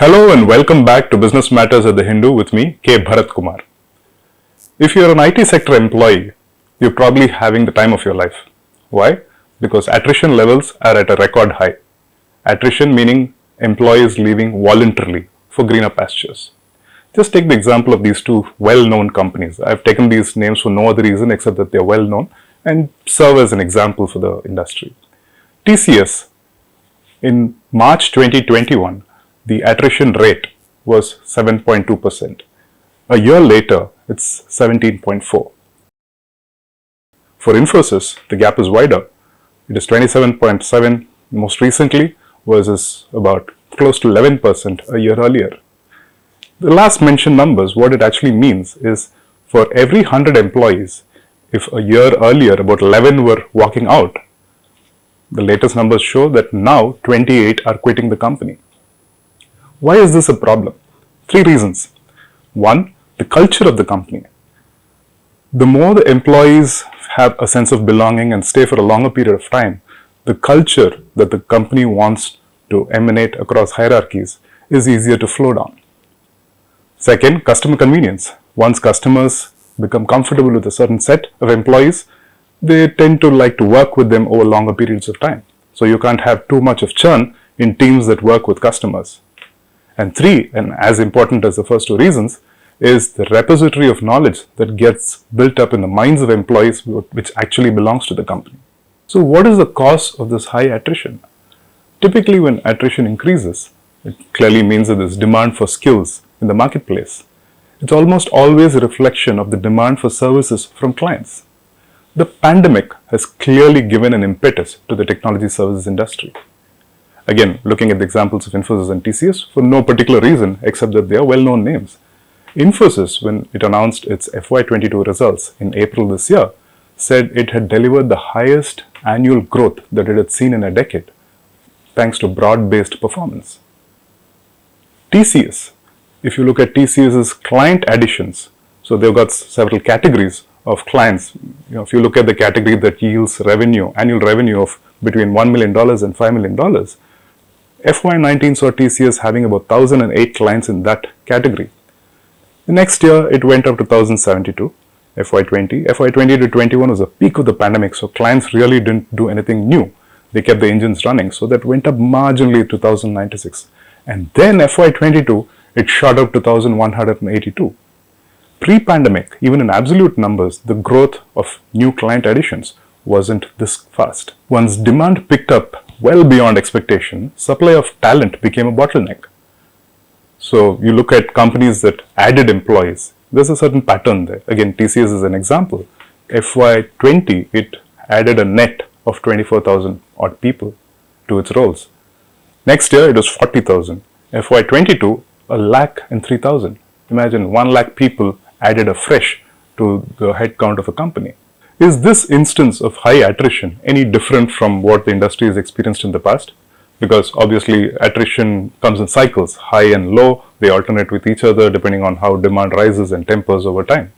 Hello and welcome back to Business Matters at the Hindu with me, K. Bharat Kumar. If you're an IT sector employee, you're probably having the time of your life. Why? Because attrition levels are at a record high. Attrition meaning employees leaving voluntarily for greener pastures. Just take the example of these two well-known companies. I've taken these names for no other reason except that they're well-known and serve as an example for the industry. TCS, in March 2021, the attrition rate was 7.2%. A year later, it's 17.4%. For Infosys, the gap is wider. It is 27.7% most recently versus about close to 11% a year earlier. The last mentioned numbers, what it actually means is for every 100 employees, if a year earlier about 11 were walking out, the latest numbers show that now 28 are quitting the company. Why is this a problem? Three reasons. One, the culture of the company. The more the employees have a sense of belonging and stay for a longer period of time, the culture that the company wants to emanate across hierarchies is easier to flow down. Second, customer convenience. Once customers become comfortable with a certain set of employees, they tend to like to work with them over longer periods of time. So you can't have too much of churn in teams that work with customers. And three, and as important as the first two reasons, is the repository of knowledge that gets built up in the minds of employees which actually belongs to the company. So what is the cause of this high attrition? Typically when attrition increases, it clearly means that there's demand for skills in the marketplace. It's almost always a reflection of the demand for services from clients. The pandemic has clearly given an impetus to the technology services industry. Again, looking at the examples of Infosys and TCS for no particular reason except that they are well-known names. Infosys, when it announced its FY22 results in April this year, said it had delivered the highest annual growth that it had seen in a decade, thanks to broad-based performance. TCS, if you look at TCS's client additions, so they've got several categories of clients. If you look at the category that yields revenue, annual revenue of between $1 million and $5 million, FY19 saw TCS having about 1,008 clients in that category. The next year, it went up to 1,072, FY20. FY20 to 21 was a peak of the pandemic, so clients really didn't do anything new. They kept the engines running, so that went up marginally to 1,096. And then FY22, it shot up to 1,182. Pre-pandemic, even in absolute numbers, the growth of new client additions wasn't this fast. Once demand picked up well beyond expectation, supply of talent became a bottleneck. So you look at companies that added employees, there's a certain pattern there. Again, TCS is an example. FY20, it added a net of 24,000 odd people to its roles. Next year, it was 40,000. FY22, 103,000. Imagine 1 lakh people added afresh to the headcount of a company. Is this instance of high attrition any different from what the industry has experienced in the past? Because obviously attrition comes in cycles, high and low, they alternate with each other depending on how demand rises and tempers over time.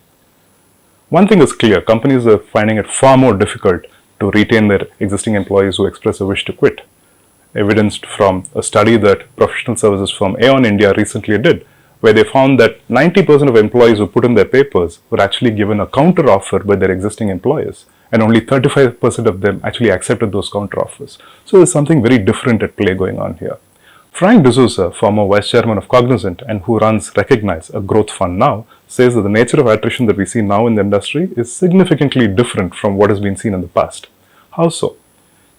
One thing is clear, companies are finding it far more difficult to retain their existing employees who express a wish to quit. Evidenced from a study that professional services firm Aon India recently did, where they found that 90% of employees who put in their papers were actually given a counter offer by their existing employers, and only 35% of them actually accepted those counter offers. So there's something very different at play going on here. Frank D'Souza, former vice chairman of Cognizant and who runs Recognize, a growth fund now, says that the nature of attrition that we see now in the industry is significantly different from what has been seen in the past. How so?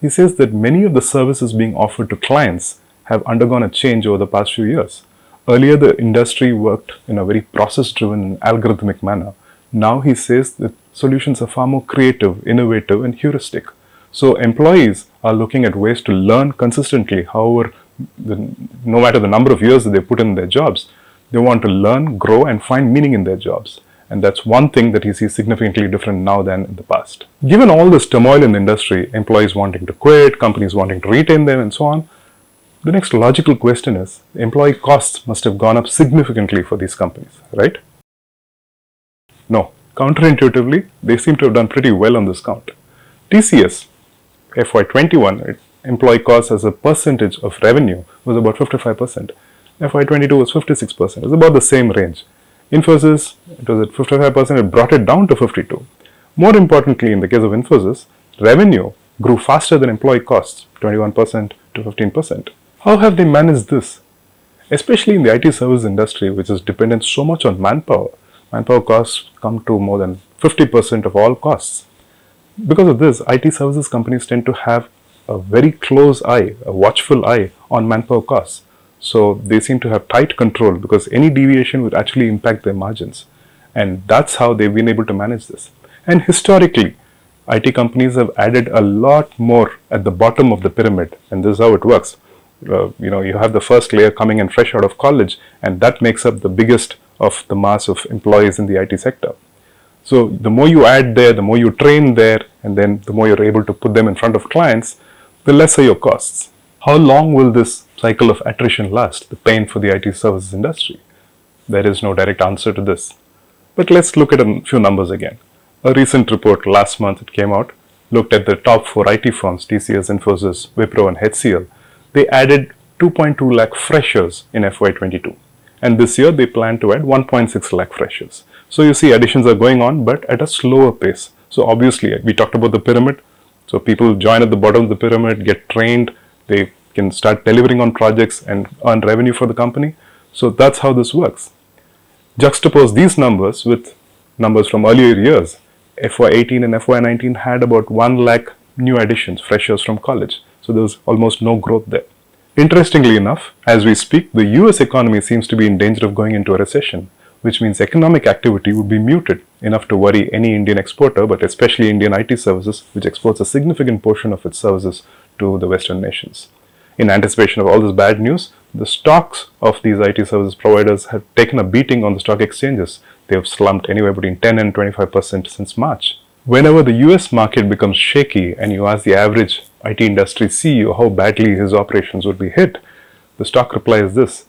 He says that many of the services being offered to clients have undergone a change over the past few years. Earlier, the industry worked in a very process-driven and algorithmic manner. Now he says that solutions are far more creative, innovative, and heuristic. So employees are looking at ways to learn consistently, however, no matter the number of years that they put in their jobs, they want to learn, grow, and find meaning in their jobs. And that's one thing that he sees significantly different now than in the past. Given all this turmoil in the industry, employees wanting to quit, companies wanting to retain them, and so on, the next logical question is, employee costs must have gone up significantly for these companies, right? No. Counterintuitively, they seem to have done pretty well on this count. TCS, FY21, employee costs as a percentage of revenue was about 55%. FY22 was 56%. It's about the same range. Infosys, it was at 55%, it brought it down to 52%. More importantly, in the case of Infosys, revenue grew faster than employee costs, 21% to 15%. How have they managed this? Especially in the IT service industry, which is dependent so much on manpower. Manpower costs come to more than 50% of all costs. Because of this, IT services companies tend to have a very close eye, a watchful eye on manpower costs. So they seem to have tight control because any deviation would actually impact their margins. And that's how they've been able to manage this. And historically, IT companies have added a lot more at the bottom of the pyramid, and this is how it works. You have the first layer coming in fresh out of college, and that makes up the biggest of the mass of employees in the IT sector. So the more you add there, the more you train there, and then the more you're able to put them in front of clients, the lesser your costs. How long will this cycle of attrition last, the pain for the IT services industry? There is no direct answer to this. But let's look at a few numbers again. A recent report last month, it came out, looked at the top 4 IT firms, TCS, Infosys, Wipro and HCL. They added 2.2 lakh freshers in FY22. And this year they plan to add 1.6 lakh freshers. So you see additions are going on, but at a slower pace. So obviously, we talked about the pyramid. So people join at the bottom of the pyramid, get trained, they can start delivering on projects and earn revenue for the company. So that's how this works. Juxtapose these numbers with numbers from earlier years. FY18 and FY19 had about 1 lakh new additions, freshers from college. So there was almost no growth there. Interestingly enough, as we speak, the US economy seems to be in danger of going into a recession, which means economic activity would be muted enough to worry any Indian exporter, but especially Indian IT services, which exports a significant portion of its services to the Western nations. In anticipation of all this bad news, the stocks of these IT service providers have taken a beating on the stock exchanges. They have slumped anywhere between 10 and 25% since March. Whenever the US market becomes shaky and you ask the average IT industry CEO how badly his operations would be hit, the stock replies this: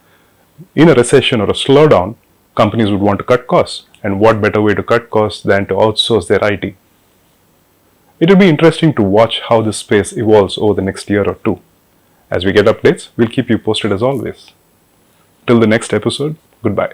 in a recession or a slowdown, companies would want to cut costs. And what better way to cut costs than to outsource their IT? It will be interesting to watch how this space evolves over the next year or two. As we get updates, we'll keep you posted as always. Till the next episode, goodbye.